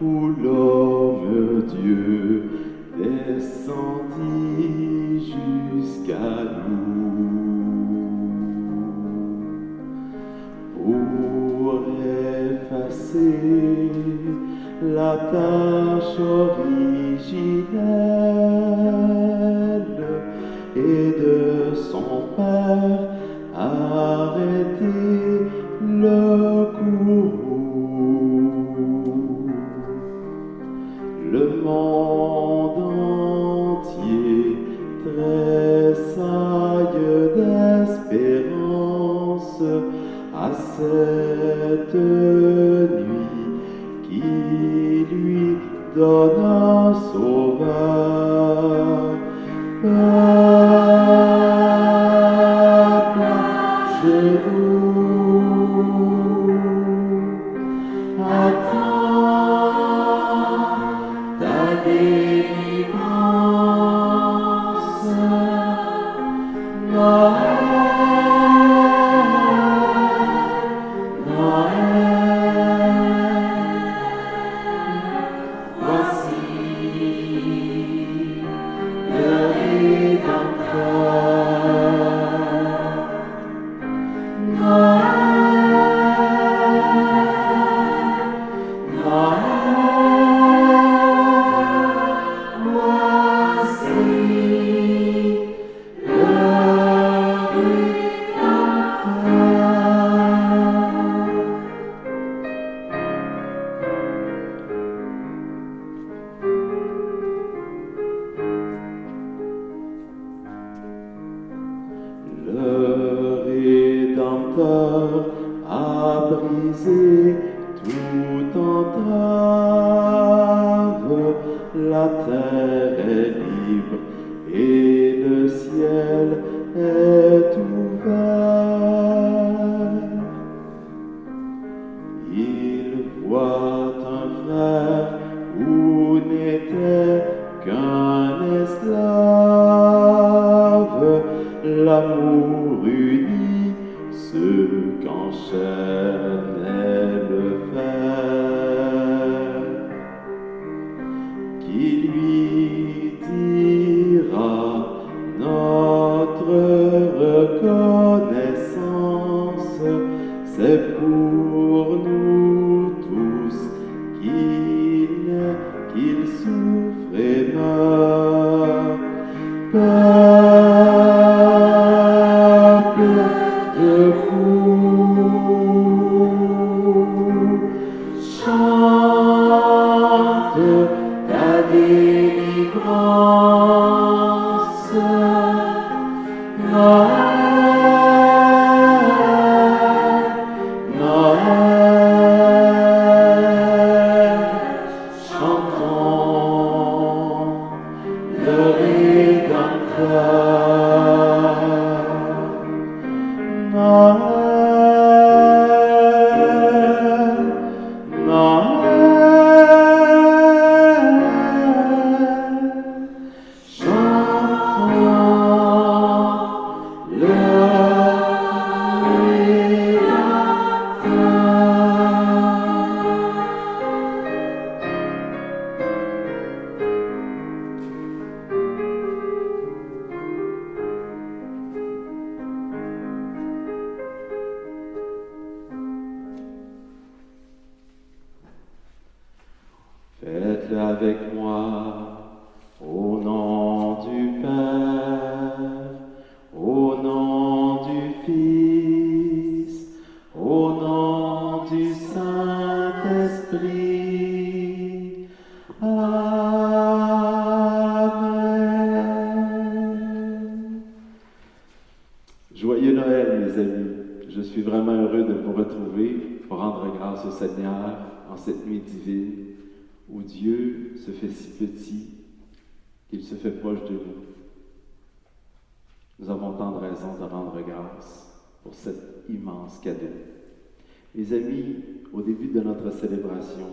où l'homme Dieu descendit jusqu'à nous pour effacer la tâche originelle et de son Père arrêter le courroux. Le monde entier tressaille d'espérance à cette nuit qui lui donne un sauveur. Peuple à genoux, attends ta délivrance. Noël, Noël, voici le Rédempteur. Noël, Noël, voici le Rédempteur a brisé toute entrave. La terre est libre et le ciel est ouvert. Il voit un frère où n'était qu'un esclave. L'amour unit ceux qu'enchaînait le fer, qui lui dira notre reconnaissance, c'est pour nous tous qu'il naît, qu'il souffre et meurt. Peuple debout, chante ta délivrance. Noël, Noël, chantons le Rédempteur. Noël, Noël, chantons le Faites-le avec moi, au nom du Père, au nom du Fils, au nom du Saint-Esprit. Amen. Joyeux Noël, mes amis. Je suis vraiment heureux de vous retrouver pour rendre grâce au Seigneur en cette nuit divine où Dieu se fait si petit qu'il se fait proche de nous. Nous avons tant de raisons de rendre grâce pour cet immense cadeau. Mes amis, au début de notre célébration,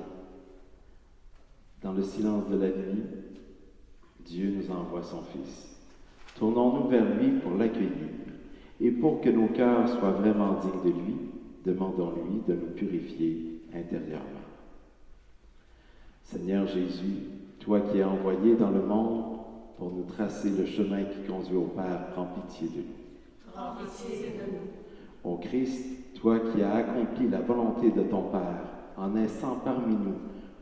dans le silence de la nuit, Dieu nous envoie son Fils. Tournons-nous vers lui pour l'accueillir. Et pour que nos cœurs soient vraiment dignes de lui, demandons-lui de nous purifier intérieurement. Seigneur Jésus, toi qui es envoyé dans le monde pour nous tracer le chemin qui conduit au Père, prends pitié de nous. Prends pitié de nous. Ô Christ, toi qui as accompli la volonté de ton Père en naissant parmi nous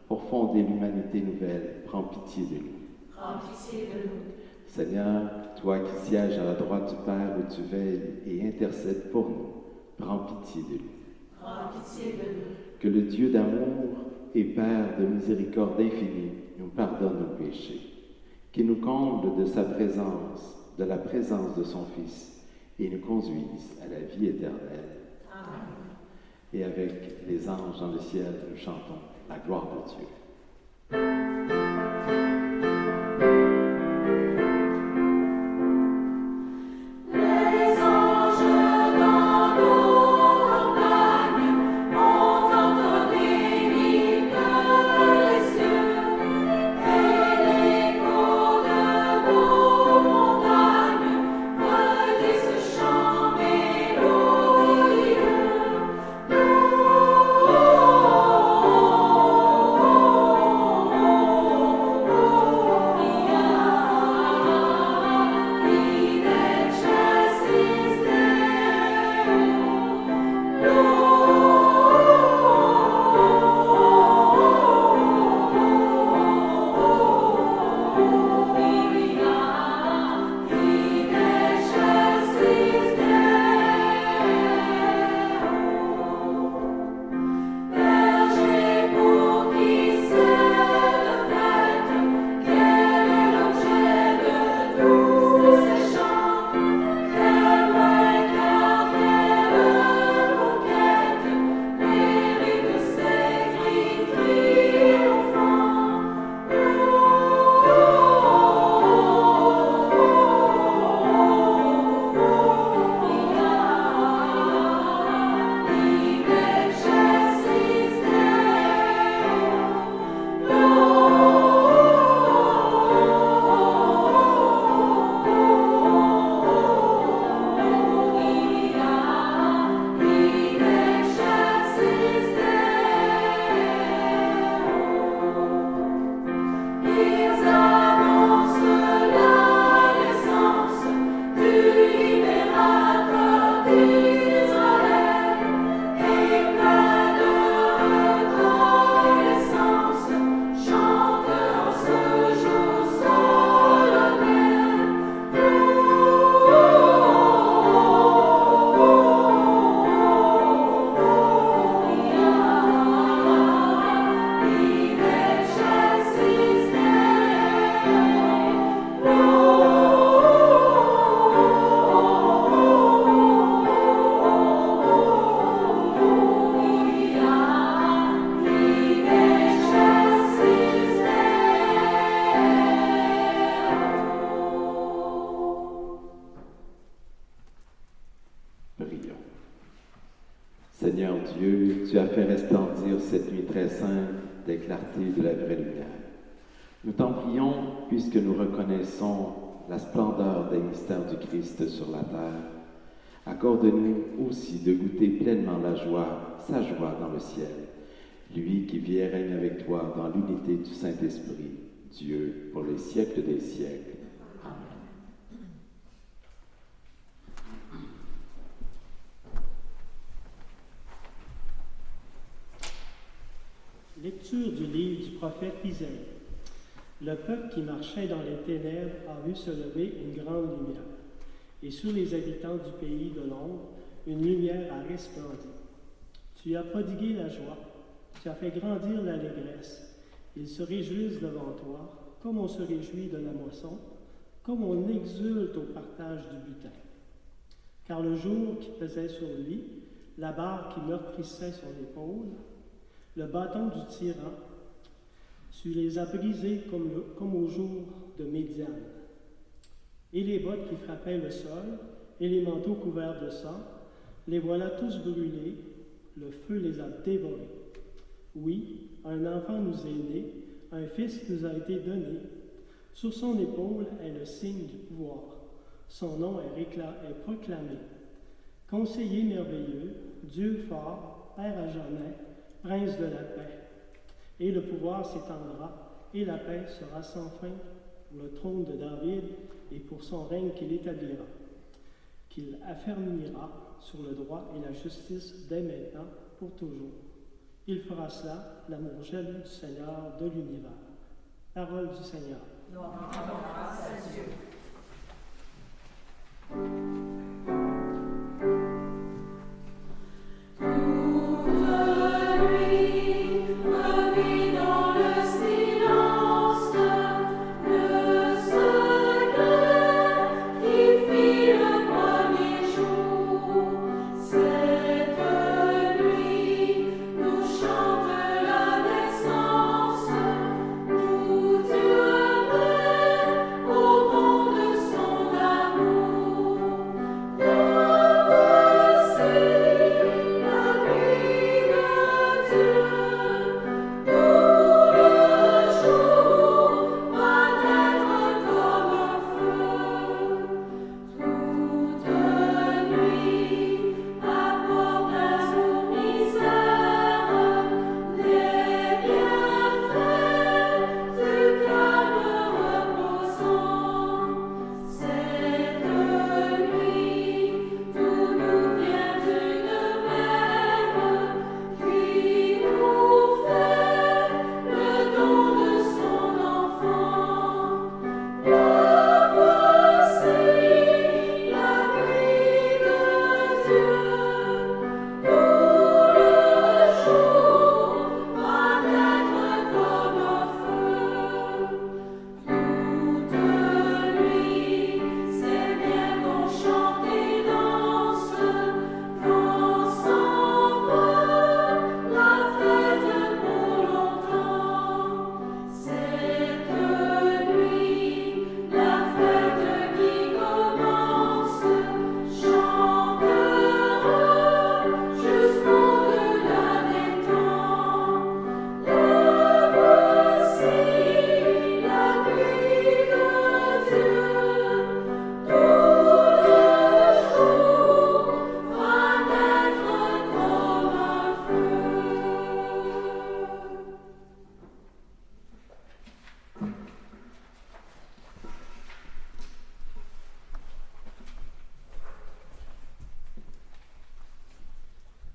pour fonder l'humanité nouvelle, prends pitié de nous. Prends pitié de nous. Seigneur, toi qui sièges à la droite du Père où tu veilles et intercèdes pour nous, prends pitié de nous. Prends pitié de nous. Que le Dieu d'amour et Père de miséricorde infinie nous pardonne nos péchés, qu'il nous comble de sa présence, de la présence de son Fils, et nous conduise à la vie éternelle. Amen. Et avec les anges dans le ciel, nous chantons la gloire de Dieu. Seigneur Dieu, tu as fait resplendir cette nuit très sainte des clartés de la vraie lumière. Nous t'en prions, puisque nous reconnaissons la splendeur des mystères du Christ sur la terre. Accorde-nous aussi de goûter pleinement la joie, sa joie dans le ciel. Lui qui vit et règne avec toi dans l'unité du Saint-Esprit, Dieu, pour les siècles des siècles. Amen. Lecture du livre du prophète Isaïe. Le peuple qui marchait dans les ténèbres a vu se lever une grande lumière, et sur les habitants du pays de l'ombre, une lumière a resplendi. Tu as prodigué la joie, tu as fait grandir l'allégresse. Ils se réjouissent devant toi, comme on se réjouit de la moisson, comme on exulte au partage du butin. Car le jour qui pesait sur lui, la barre qui meurtrissait son épaule, le bâton du tyran, tu les as brisés comme au jour de Médiane. Et les bottes qui frappaient le sol, et les manteaux couverts de sang, les voilà tous brûlés, le feu les a dévorés. Oui, un enfant nous est né, un fils nous a été donné. Sur son épaule est le signe du pouvoir. Son nom est proclamé. Conseiller merveilleux, Dieu fort, Père à jamais, Prince de la paix. Et le pouvoir s'étendra, et la paix sera sans fin pour le trône de David et pour son règne qu'il établira, qu'il affermira sur le droit et la justice dès maintenant pour toujours. Il fera cela, l'amour jaloux du Seigneur de l'univers. Parole du Seigneur. Nous rendons grâce à Dieu.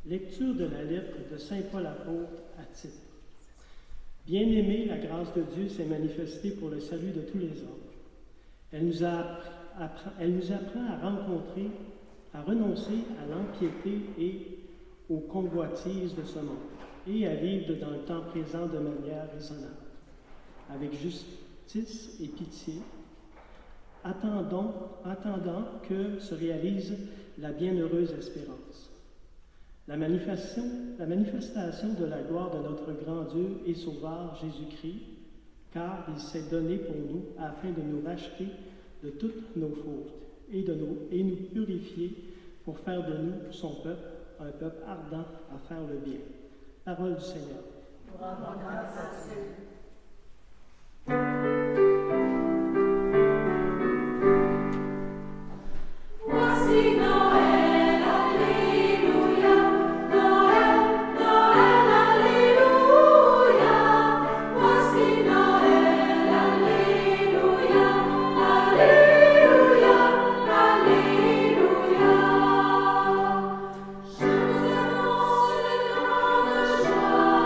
Lecture de la lettre de saint Paul apôtre à Tite. Bien-aimés, la grâce de Dieu s'est manifestée pour le salut de tous les hommes. Elle nous apprend à renoncer à l'empiété et aux convoitises de ce monde, et à vivre dans le temps présent de manière raisonnable, avec justice et pitié, attendant que se réalise la bienheureuse espérance. La manifestation de la gloire de notre grand Dieu et Sauveur Jésus-Christ, car il s'est donné pour nous afin de nous racheter de toutes nos fautes et nous purifier pour faire de nous son peuple, un peuple ardent à faire le bien. Parole du Seigneur. Nous rendons grâce à Dieu. Voici Noël, alléluia. Noël, Noël, alléluia. Voici Noël, alléluia. Alléluia, alléluia. Je vous annonce une grande joie.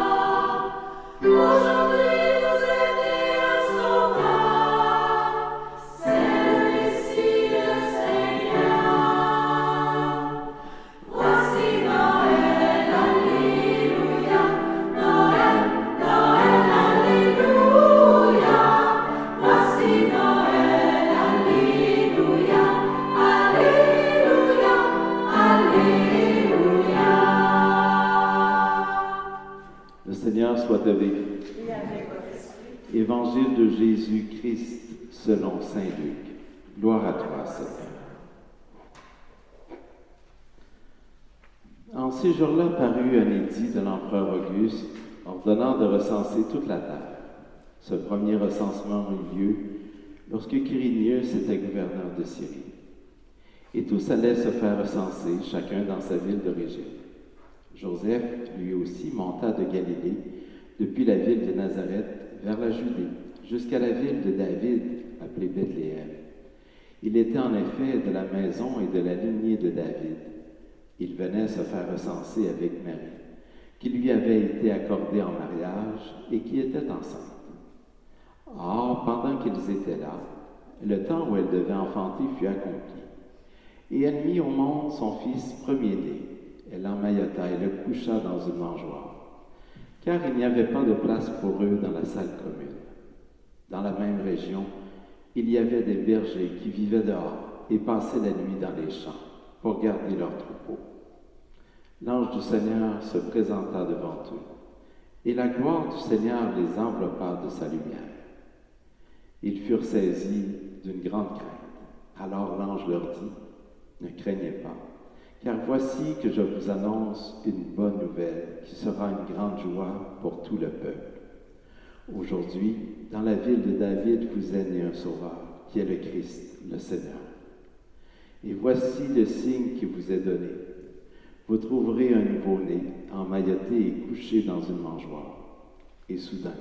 Aujourd'hui vous êtes né un sauveur, c'est le Messie, le Seigneur. Voici Noël, alléluia. Noël, Noël, alléluia. Voici Noël, alléluia. Alléluia, alléluia. Le Seigneur soit avec vous. Et avec votre esprit. Évangile de Jésus-Christ selon saint Luc. Gloire à toi, Seigneur. En ces jours-là parut un édit de l'empereur Auguste ordonnant de recenser toute la terre. Ce premier recensement eut lieu lorsque Quirinius était gouverneur de Syrie. Et tous allaient se faire recenser, chacun dans sa ville d'origine. Joseph, lui aussi, monta de Galilée, depuis la ville de Nazareth vers la Judée, jusqu'à la ville de David, appelée Bethléem. Il était en effet de la maison et de la lignée de David. Il venait se faire recenser avec Marie, qui lui avait été accordée en mariage et qui était enceinte. Or, pendant qu'ils étaient là, le temps où elle devait enfanter fut accompli. Et elle mit au monde son fils premier-né. Elle l'emmaillota et le coucha dans une mangeoire, car il n'y avait pas de place pour eux dans la salle commune. Dans la même région, il y avait des bergers qui vivaient dehors et passaient la nuit dans les champs pour garder leurs troupeaux. L'ange du Seigneur se présenta devant eux, et la gloire du Seigneur les enveloppa de sa lumière. Ils furent saisis d'une grande crainte. Alors l'ange leur dit, « Ne craignez pas, car voici que je vous annonce une bonne nouvelle qui sera une grande joie pour tout le peuple. Aujourd'hui, dans la ville de David, vous est né un sauveur, qui est le Christ, le Seigneur. Et voici le signe qui vous est donné. Vous trouverez un nouveau-né, emmailloté et couché dans une mangeoire. » Et soudain,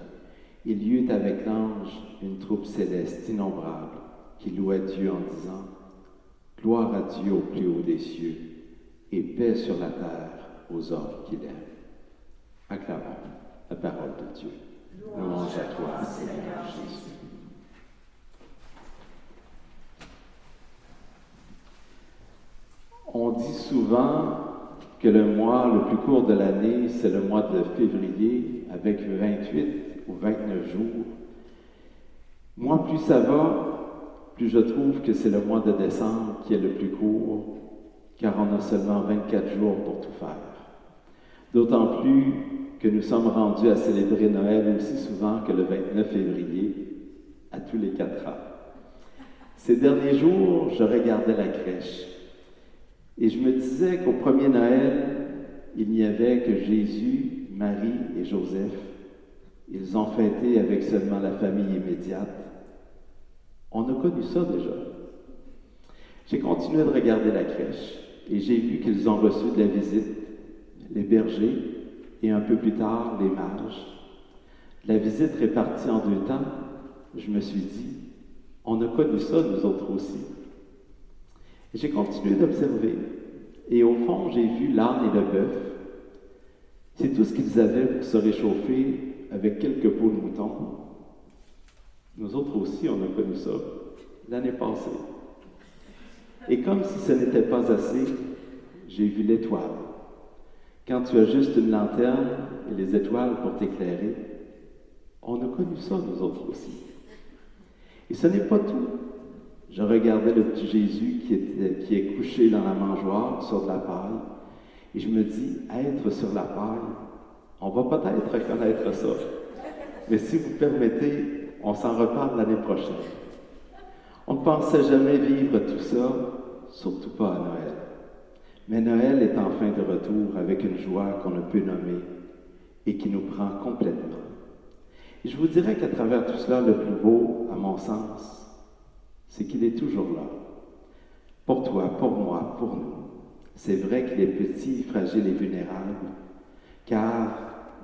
il y eut avec l'ange une troupe céleste innombrable qui louait Dieu en disant « Gloire à Dieu au plus haut des cieux, et paix sur la terre aux hommes qu'il aime. » Acclamons la parole de Dieu. Louange à toi, Seigneur Jésus. On dit souvent que le mois le plus court de l'année, c'est le mois de février, avec 28 ou 29 jours. Moi, plus ça va, plus je trouve que c'est le mois de décembre qui est le plus court, car on a seulement 24 jours pour tout faire. D'autant plus que nous sommes rendus à célébrer Noël aussi souvent que le 29 février, à tous les 4 ans. Ces derniers jours, je regardais la crèche et je me disais qu'au premier Noël, il n'y avait que Jésus, Marie et Joseph. Ils ont fêté avec seulement la famille immédiate. On a connu ça déjà. J'ai continué de regarder la crèche et j'ai vu qu'ils ont reçu de la visite, les bergers et un peu plus tard, les mages. La visite répartie en 2 temps, je me suis dit, on a connu ça nous autres aussi. Et j'ai continué d'observer et au fond, j'ai vu l'âne et le bœuf. C'est tout ce qu'ils avaient pour se réchauffer avec quelques peaux de mouton. Nous autres aussi, on a connu ça l'année passée. Et comme si ce n'était pas assez, j'ai vu l'étoile. Quand tu as juste une lanterne et les étoiles pour t'éclairer, on a connu ça, nous autres aussi. Et ce n'est pas tout. Je regardais le petit Jésus qui est couché dans la mangeoire sur de la paille, et je me dis, être sur la paille, on va peut-être reconnaître ça. Mais si vous permettez, on s'en reparle l'année prochaine. On ne pensait jamais vivre tout ça, surtout pas à Noël. Mais Noël est enfin de retour avec une joie qu'on ne peut nommer et qui nous prend complètement. Et je vous dirais qu'à travers tout cela, le plus beau, à mon sens, c'est qu'il est toujours là. Pour toi, pour moi, pour nous. C'est vrai qu'il est petit, fragile et vulnérable, car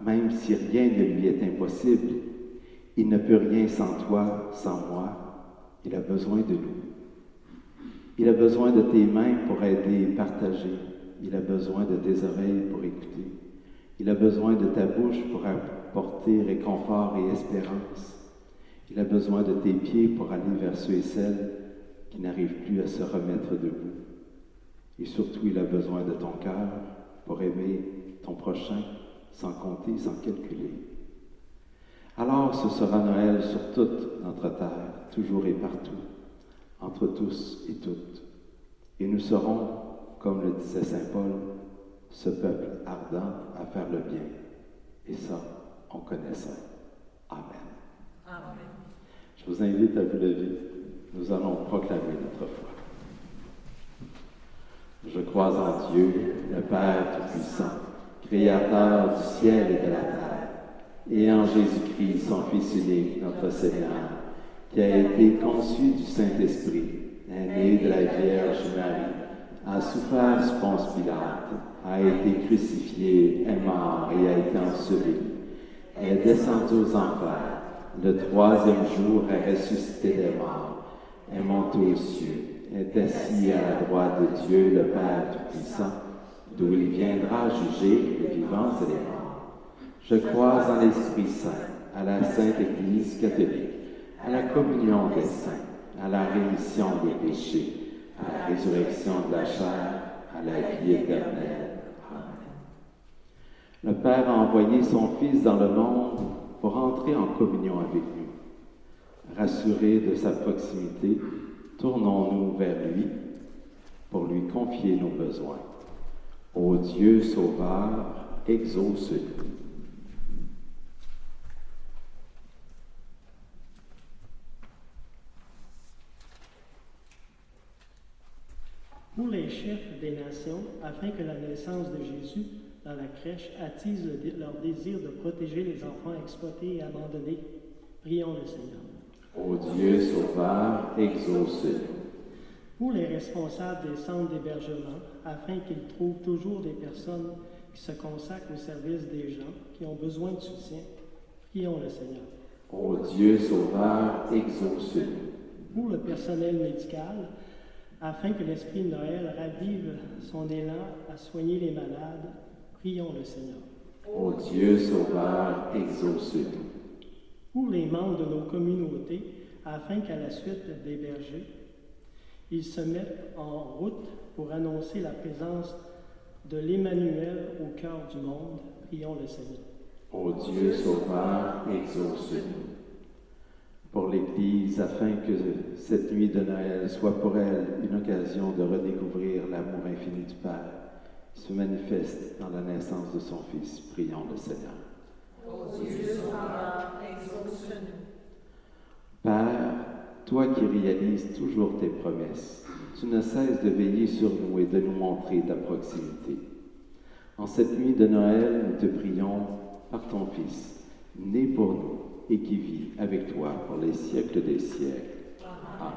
même si rien ne lui est impossible, il ne peut rien sans toi, sans moi. Il a besoin de nous. Il a besoin de tes mains pour aider et partager. Il a besoin de tes oreilles pour écouter. Il a besoin de ta bouche pour apporter réconfort et espérance. Il a besoin de tes pieds pour aller vers ceux et celles qui n'arrivent plus à se remettre debout. Et surtout, il a besoin de ton cœur pour aimer ton prochain sans compter, sans calculer. Alors, ce sera Noël sur toute notre terre, toujours et partout, entre tous et toutes. Et nous serons, comme le disait saint Paul, ce peuple ardent à faire le bien. Et ça, on connaît ça. Amen. Amen. Je vous invite à vous lever. Nous allons proclamer notre foi. Je crois en Dieu, le Père Tout-Puissant, Créateur du ciel et de la terre, et en Jésus-Christ, son Fils unique, notre Seigneur, qui a été conçu du Saint-Esprit, né de la Vierge Marie, a souffert sous Ponce Pilate, a été crucifié, est mort et a été enseveli, est descendu aux enfers, le troisième jour est ressuscité des morts, est monté aux cieux, est assis à la droite de Dieu le Père Tout-Puissant, d'où il viendra juger les vivants et les morts. Je crois en l'Esprit Saint, à la Sainte Église catholique, à la communion des saints, à la rémission des péchés, à la résurrection de la chair, à la vie éternelle. Amen. Le Père a envoyé son Fils dans le monde pour entrer en communion avec nous. Rassurés de sa proximité, tournons-nous vers lui pour lui confier nos besoins. Ô Dieu Sauveur, exauce-nous. Pour les chefs des nations, afin que la naissance de Jésus dans la crèche attise leur désir de protéger les enfants exploités et abandonnés, prions le Seigneur. Ô Dieu Sauveur, exauce-nous. Pour les responsables des centres d'hébergement, afin qu'ils trouvent toujours des personnes qui se consacrent au service des gens qui ont besoin de soutien, prions le Seigneur. Ô Dieu Sauveur, exauce-nous. Pour le personnel médical, afin que l'Esprit de Noël ravive son élan à soigner les malades, prions le Seigneur. Ô Dieu Sauveur, exauce-nous. Pour les membres de nos communautés, afin qu'à la suite des bergers, ils se mettent en route pour annoncer la présence de l'Emmanuel au cœur du monde, prions le Seigneur. Ô Dieu Sauveur, exauce-nous. Pour l'Église, afin que cette nuit de Noël soit pour elle une occasion de redécouvrir l'amour infini du Père, qui se manifeste dans la naissance de son Fils, prions le Seigneur. Ô Dieu Sauveur, exauce-nous. Père, toi qui réalises toujours tes promesses, tu ne cesses de veiller sur nous et de nous montrer ta proximité. En cette nuit de Noël, nous te prions par ton Fils, né pour nous et qui vit avec toi pour les siècles des siècles. Amen.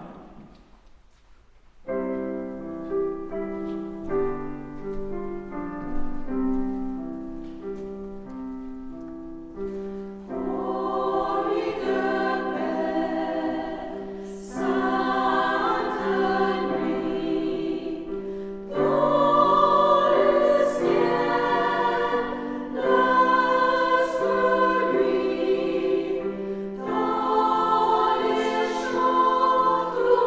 Dans les champs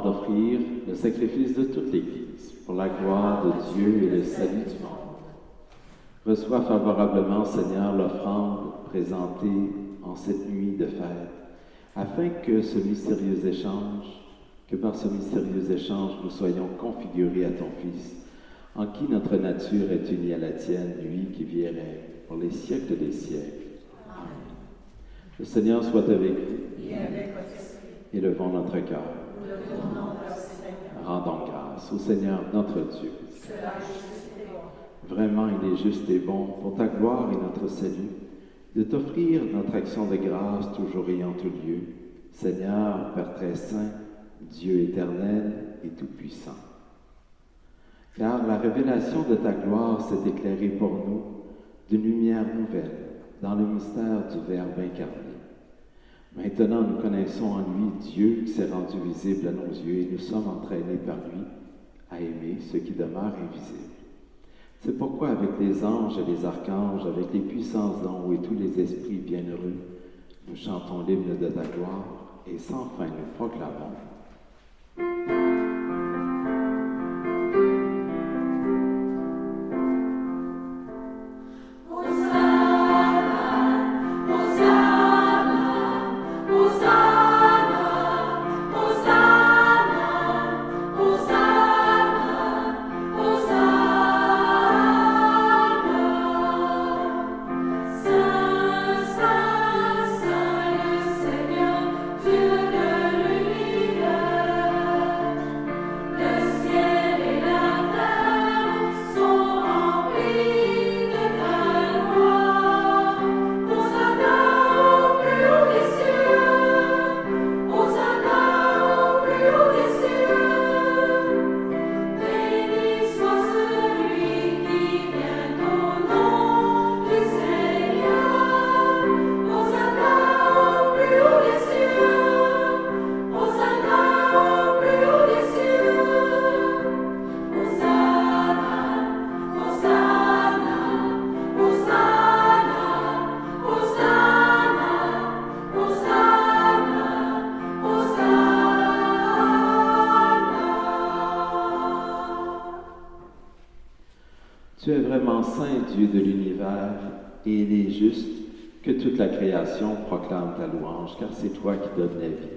d'offrir le sacrifice de toute l'Église pour la gloire de Dieu et le salut du monde. Reçois favorablement, Seigneur, l'offrande présentée en cette nuit de fête, afin que par ce mystérieux échange, nous soyons configurés à ton Fils, en qui notre nature est unie à la tienne, lui qui vit et règne pour les siècles des siècles. Amen. Le Seigneur soit avec vous. Et avec votre esprit. Élevons notre cœur. Nous le tournons vers le Seigneur. Rendons grâce au Seigneur notre Dieu. Cela est juste et bon. Vraiment, il est juste et bon, pour ta gloire et notre salut, de t'offrir notre action de grâce toujours et en tout lieu. Seigneur, Père très saint, Dieu éternel et tout-puissant. Car la révélation de ta gloire s'est éclairée pour nous d'une lumière nouvelle dans le mystère du Verbe incarné. Maintenant, nous connaissons en lui Dieu qui s'est rendu visible à nos yeux et nous sommes entraînés par lui à aimer ce qui demeure invisible. C'est pourquoi avec les anges et les archanges, avec les puissances d'en haut et tous les esprits bienheureux, nous chantons l'hymne de ta gloire et sans fin nous proclamons. Tu es vraiment saint, Dieu de l'univers, et il est juste que toute la création proclame ta louange, car c'est toi qui donnes la vie.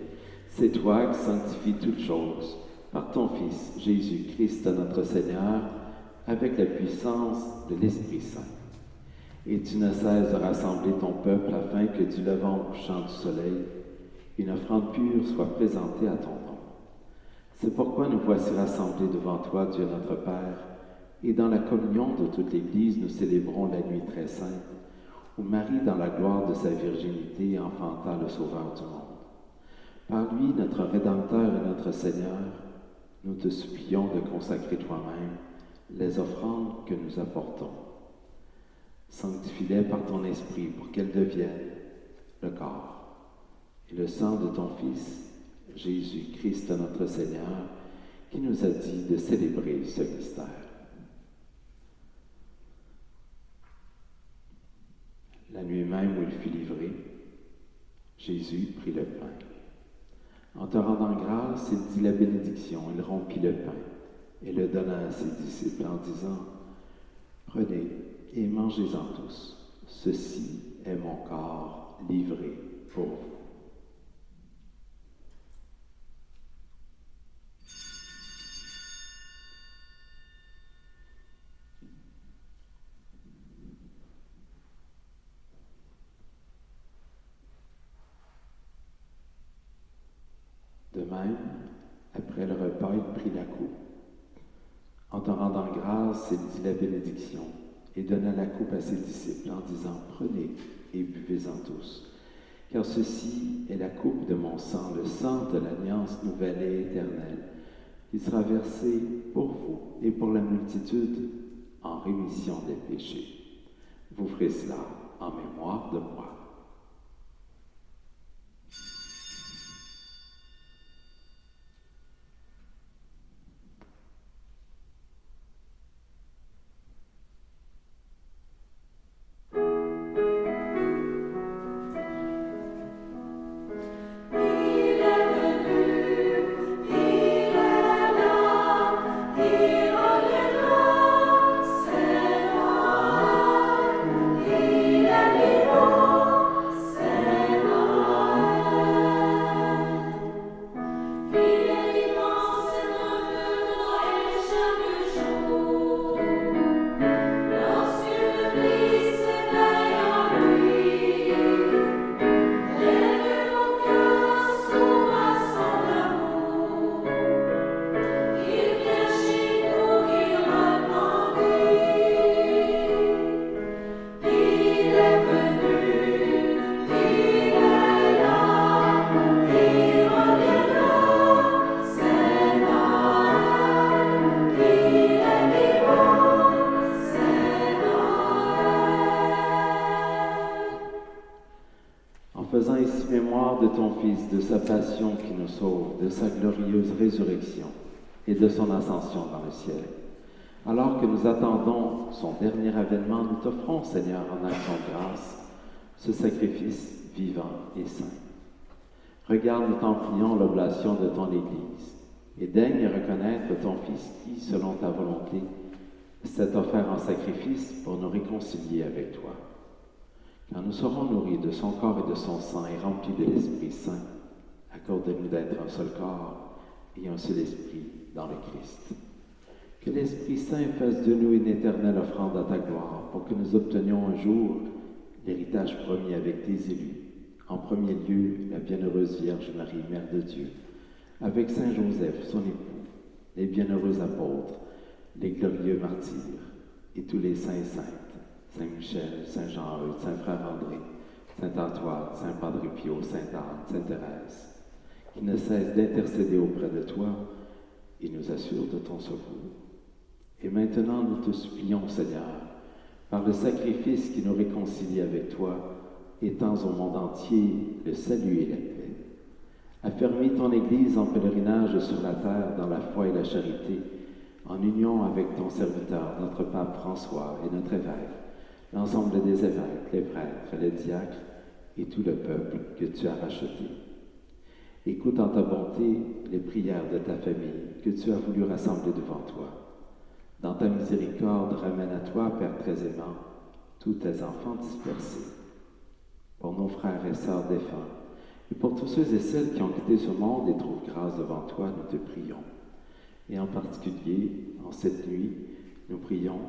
C'est toi qui sanctifies toutes choses, par ton Fils, Jésus-Christ, notre Seigneur, avec la puissance de l'Esprit Saint. Et tu ne cesses de rassembler ton peuple afin que du levant au couchant du soleil, une offrande pure soit présentée à ton nom. C'est pourquoi nous voici rassemblés devant toi, Dieu notre Père, et dans la communion de toute l'Église, nous célébrons la nuit très sainte, où Marie, dans la gloire de sa virginité, enfanta le Sauveur du monde. Par lui, notre Rédempteur et notre Seigneur, nous te supplions de consacrer toi-même les offrandes que nous apportons. Sanctifie-les par ton Esprit pour qu'elles deviennent le corps et le sang de ton Fils, Jésus-Christ notre Seigneur, qui nous a dit de célébrer ce mystère. La nuit même où il fut livré, Jésus prit le pain. En te rendant grâce, il dit la bénédiction, il rompit le pain et le donna à ses disciples en disant « Prenez et mangez-en tous, ceci est mon corps livré pour vous. » De même, après le repas, il prit la coupe. En te rendant grâce, il dit la bénédiction et donna la coupe à ses disciples en disant « Prenez et buvez-en tous, car ceci est la coupe de mon sang, le sang de l'alliance nouvelle et éternelle, qui sera versé pour vous et pour la multitude en rémission des péchés. Vous ferez cela en mémoire de moi. » Il est venu, il faisant ici mémoire de ton Fils, de sa passion qui nous sauve, de sa glorieuse résurrection et de son ascension dans le ciel. Alors que nous attendons son dernier avènement, nous t'offrons, Seigneur, en action de grâce, ce sacrifice vivant et saint. Regarde, nous t'en prions, l'oblation de ton Église, et daigne reconnaître ton Fils qui, selon ta volonté, s'est offert en sacrifice pour nous réconcilier avec toi. Quand nous serons nourris de son corps et de son sang et remplis de l'Esprit Saint, accorde-nous d'être un seul corps et un seul esprit dans le Christ. Que l'Esprit Saint fasse de nous une éternelle offrande à ta gloire pour que nous obtenions un jour l'héritage promis avec tes élus. En premier lieu, la bienheureuse Vierge Marie, Mère de Dieu, avec Saint Joseph, son époux, les bienheureux apôtres, les glorieux martyrs et tous les saints et saintes, Saint Michel, Saint Jean-Eudes, Saint Frère André, Saint Antoine, Saint Padre Pio, Sainte Anne, Sainte Thérèse, qui ne cessent d'intercéder auprès de toi et nous assurent de ton secours. Et maintenant, nous te supplions, Seigneur, par le sacrifice qui nous réconcilie avec toi, étends au monde entier le salut et la paix. Affermis ton Église en pèlerinage sur la terre dans la foi et la charité, en union avec ton serviteur, notre pape François et notre évêque, l'ensemble des évêques, les prêtres, les diacres et tout le peuple que tu as racheté. Écoute en ta bonté les prières de ta famille que tu as voulu rassembler devant toi. Dans ta miséricorde, ramène à toi, Père très aimant, tous tes enfants dispersés. Pour nos frères et sœurs défunts, et pour tous ceux et celles qui ont quitté ce monde et trouvent grâce devant toi, nous te prions. Et en particulier, en cette nuit, nous prions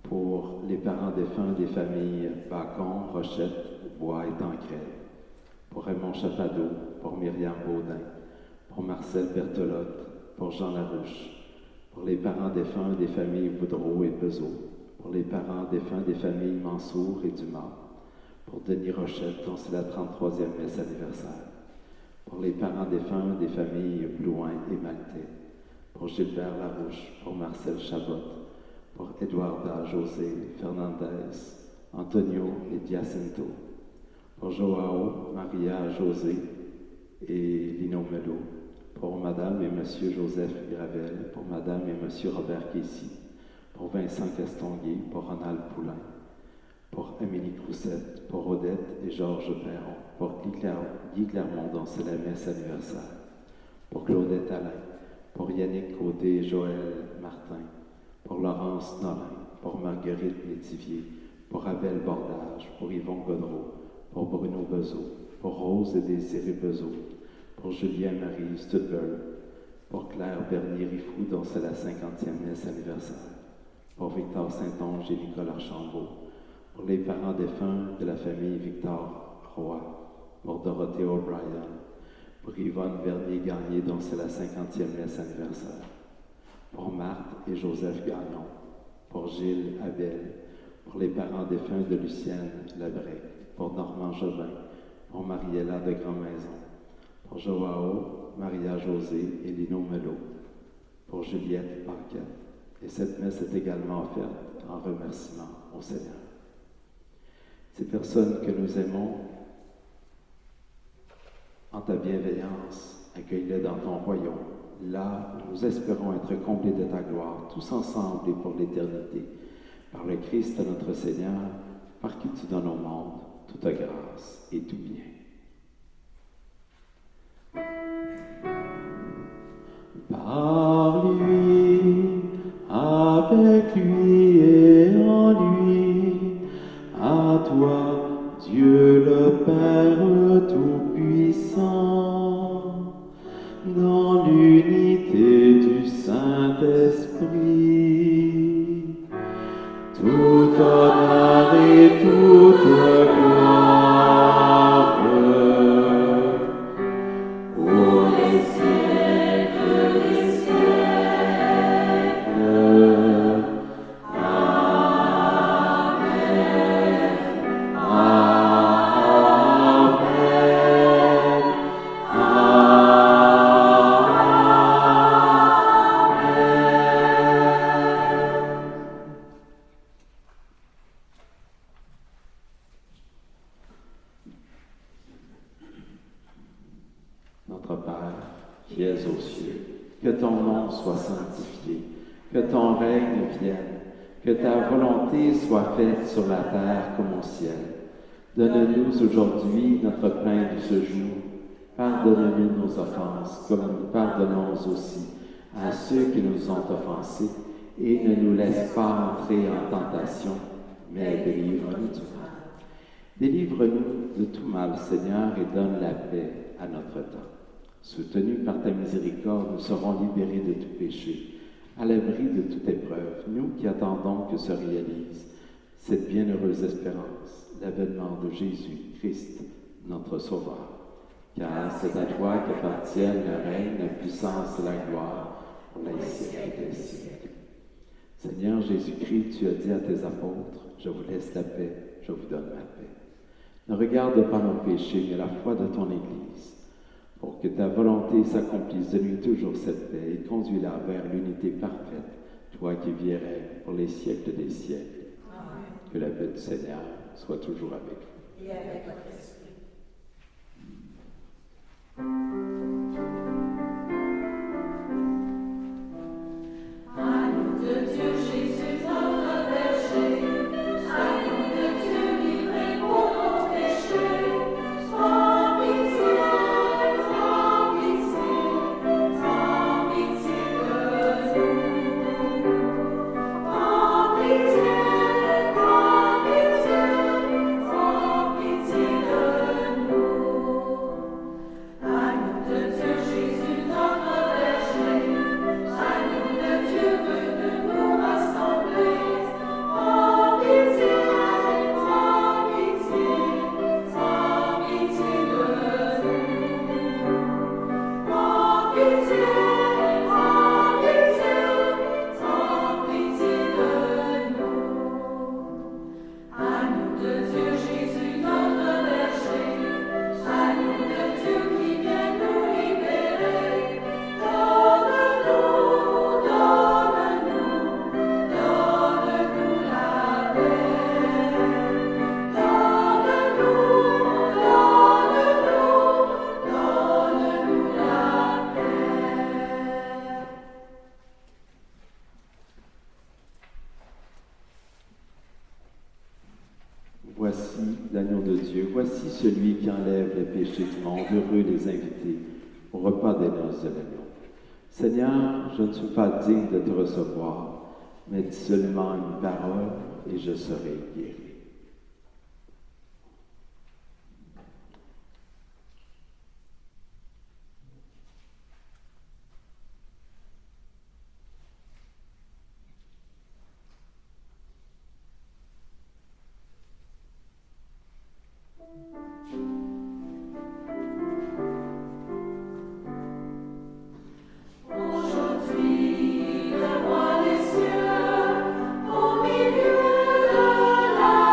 pour les parents défunts des familles Bacon, Rochette, Bois et Tancred, pour Raymond Chapadeau, pour Myriam Baudin, pour Marcel Bertolotte, pour Jean Larouche, pour les parents défunts des familles Boudreau et Bezeau, pour les parents défunts des familles Mansour et Dumas, pour Denis Rochette, dont c'est la 33e messe anniversaire, pour les parents défunts des familles Blouin et Maltais, pour Gilbert Larouche, pour Marcel Chabot, pour Eduarda José Fernandez, Antonio et Jacinto, pour Joao Maria José et Lino Melo, pour Madame et Monsieur Joseph Gravel, pour Madame et Monsieur Robert Kessy, pour Vincent Castonguay, pour Ronald Poulain, pour Amélie Croussette, pour Odette et Georges Perron, pour Guy Clermont, dont c'est la messe anniversaire, pour Claudette Alain, pour Yannick Côté et Joël Martin, pour Laurence Norin, pour Marguerite Métivier, pour Abel Bordage, pour Yvon Godreau, pour Bruno Bezeau, pour Rose et Désiré Bezeau, pour Julien-Marie Studberg, pour Claire Bernier-Rifou, dont c'est la 50e messe anniversaire, pour Victor Saint-Onge et Nicolas Archambault, pour les parents défunts de la famille Victor Roy, pour Dorothée O'Brien, pour Yvonne Vernier-Gagné, dont c'est la 50e messe anniversaire, pour Marthe et Joseph Gagnon, pour Gilles Abel, pour les parents défunts de Lucienne Labrec, pour Normand Jobin, pour Mariella de Grand-Maison, pour Joao, Maria-José et Lino Melo, pour Juliette Paquette. Et cette messe est également offerte en remerciement au Seigneur. Ces personnes que nous aimons, en ta bienveillance, accueille-les dans ton royaume, là où nous espérons être comblés de ta gloire, tous ensemble et pour l'éternité, par le Christ notre Seigneur, par qui tu donnes au monde toute grâce et tout bien. Par lui, avec lui et en lui, à toi, Dieu le Père Tout-Puissant, dans l'unité du Saint-Esprit, tout honneur et toute gloire, pour les siècles des siècles. Amen. Amen. Amen. qui es aux cieux. Que ton nom soit sanctifié, que ton règne vienne, que ta volonté soit faite sur la terre comme au ciel. Donne-nous aujourd'hui notre pain de ce jour. Pardonne-nous nos offenses, comme nous pardonnons aussi à ceux qui nous ont offensés, et ne nous laisse pas entrer en tentation, mais délivre-nous du mal. Délivre-nous de tout mal, Seigneur, et donne la paix à notre temps. Soutenus par ta miséricorde, nous serons libérés de tout péché, à l'abri de toute épreuve, nous qui attendons que se réalise cette bienheureuse espérance, l'avènement de Jésus-Christ, notre Sauveur. Car c'est à toi qu'appartiennent le règne, la puissance et la gloire pour les siècles des siècles. Seigneur Jésus-Christ, tu as dit à tes apôtres, « Je vous laisse la paix, je vous donne ma paix. » Ne regarde pas nos péchés, mais la foi de ton Église, pour que ta volonté s'accomplisse. Donne-lui toujours cette paix et conduis-la vers l'unité parfaite, toi qui vis et règnes pour les siècles des siècles. Amen. Que la paix du Seigneur soit toujours avec vous. Et avec votre esprit. Agneau de Dieu, Jésus, notre berger, agneau de Dieu, livré pour nos péchés, prends pitié de nous. Prends pitié de nous. Agneau de Dieu, Jésus, notre berger, agneau de Dieu, venu nous rassembler. Prends pitié de nous. Prends pitié de nous. Prends pitié de nous. Agneau de Dieu, Jésus, notre berger, agneau de Dieu qui vient nous libérer. Donne-nous la paix. Donne-nous la paix. Voici l'agneau de Dieu, voici celui qui enlève les péchés du monde, heureux les invités au repas des noces de l'agneau. Seigneur, je ne suis pas digne de te recevoir, mais dis seulement une parole et je serai guéri. Aujourd'hui, le roi des cieux, au milieu de la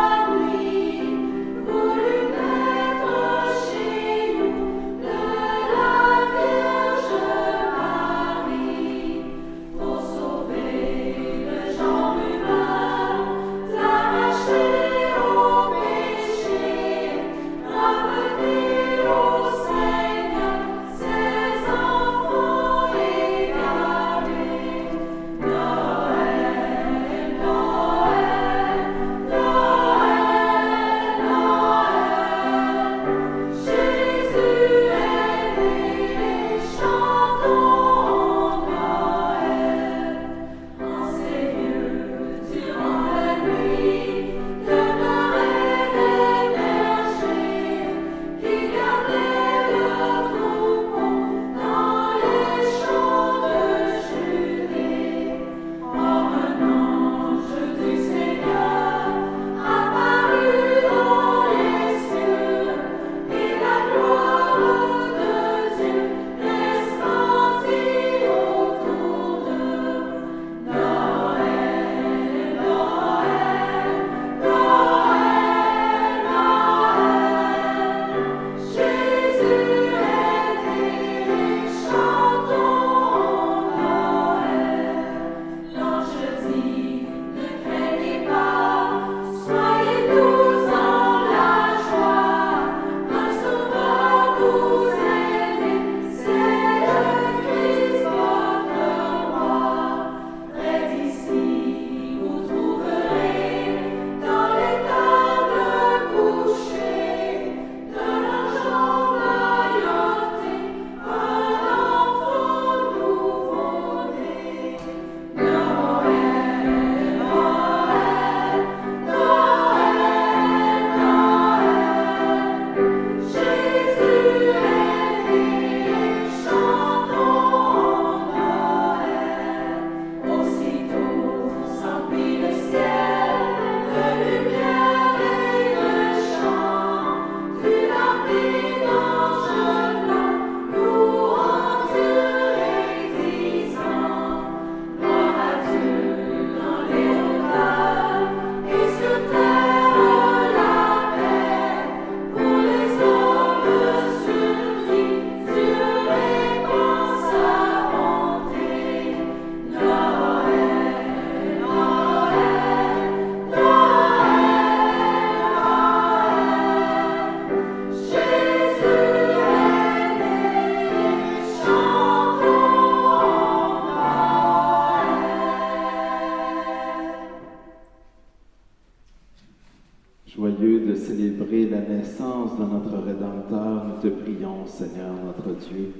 Joyeux de célébrer la naissance de notre Rédempteur, nous te prions, Seigneur notre Dieu.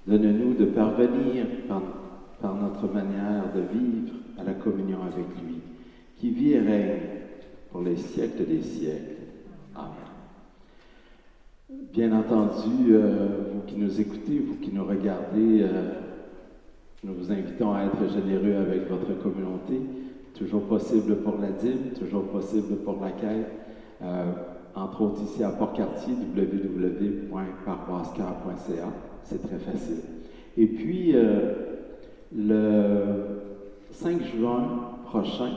Donne-nous de parvenir par notre manière de vivre à la communion avec lui, qui vit et règne pour les siècles des siècles. Amen. Bien entendu, vous qui nous écoutez, vous qui nous regardez, nous vous invitons à être généreux avec votre communauté. Toujours possible pour la dîme, toujours possible pour la quête. Entre autres ici à Port-Cartier, www.paroissecoeur.ca. C'est très facile. Et puis, le 5 juin prochain,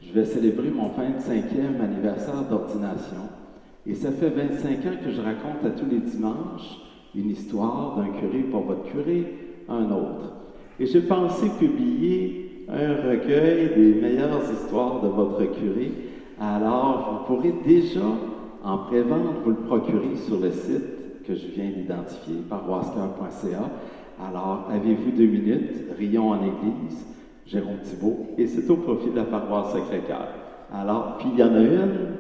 je vais célébrer mon 25e anniversaire d'ordination. Et ça fait 25 ans que je raconte à tous les dimanches une histoire d'un curé pour votre curé, un autre. Et j'ai pensé publier un recueil des meilleures histoires de votre curé. Alors, vous pourrez déjà, en prévente, vous le procurer sur le site que je viens d'identifier, paroissecoeur.ca. Alors, avez-vous 2 minutes? Rions en Église, Jérôme Thibault, et c'est au profit de la paroisse Sacré-Cœur. Alors, puis il y en a une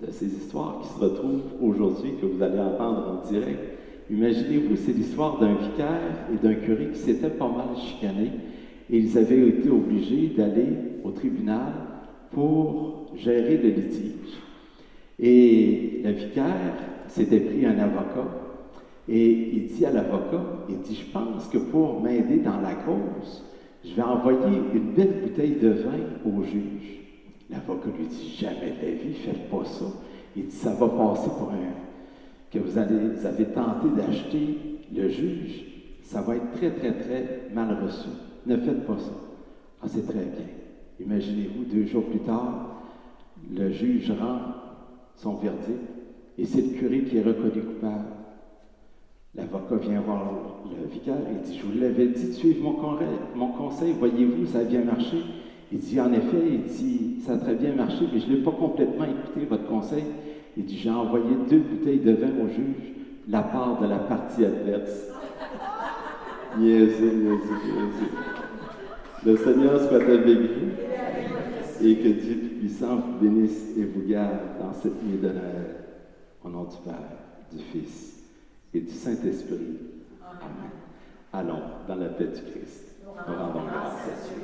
de ces histoires qui se retrouve aujourd'hui, que vous allez entendre en direct. Imaginez-vous, c'est l'histoire d'un vicaire et d'un curé qui s'étaient pas mal chicanés. Et ils avaient été obligés d'aller au tribunal pour gérer le litige. Et le vicaire s'était pris un avocat et il dit à l'avocat, il dit, je pense que pour m'aider dans la cause, je vais envoyer une belle bouteille de vin au juge. L'avocat lui dit, jamais de la vie, faites pas ça. Il dit, ça va passer pour que vous avez tenté d'acheter le juge, ça va être très, très, très mal reçu. Ne faites pas ça. Ah, c'est très bien. Imaginez-vous, 2 jours plus tard, le juge rend son verdict et c'est le curé qui est reconnu coupable. L'avocat vient voir le vicaire et dit, je vous l'avais dit de suivre mon conseil, voyez-vous, ça a bien marché. Il dit, en effet, il dit, ça a très bien marché, mais je ne l'ai pas complètement écouté, votre conseil. Il dit, j'ai envoyé 2 bouteilles de vin au juge, la part de la partie adverse. Niaiseux. Le Seigneur soit avec vous et que Dieu Tout-Puissant vous bénisse et vous garde dans cette nuit de Noël. Au nom du Père, du Fils et du Saint-Esprit. Amen. Allons dans la paix du Christ. Nous rendons grâce à Dieu.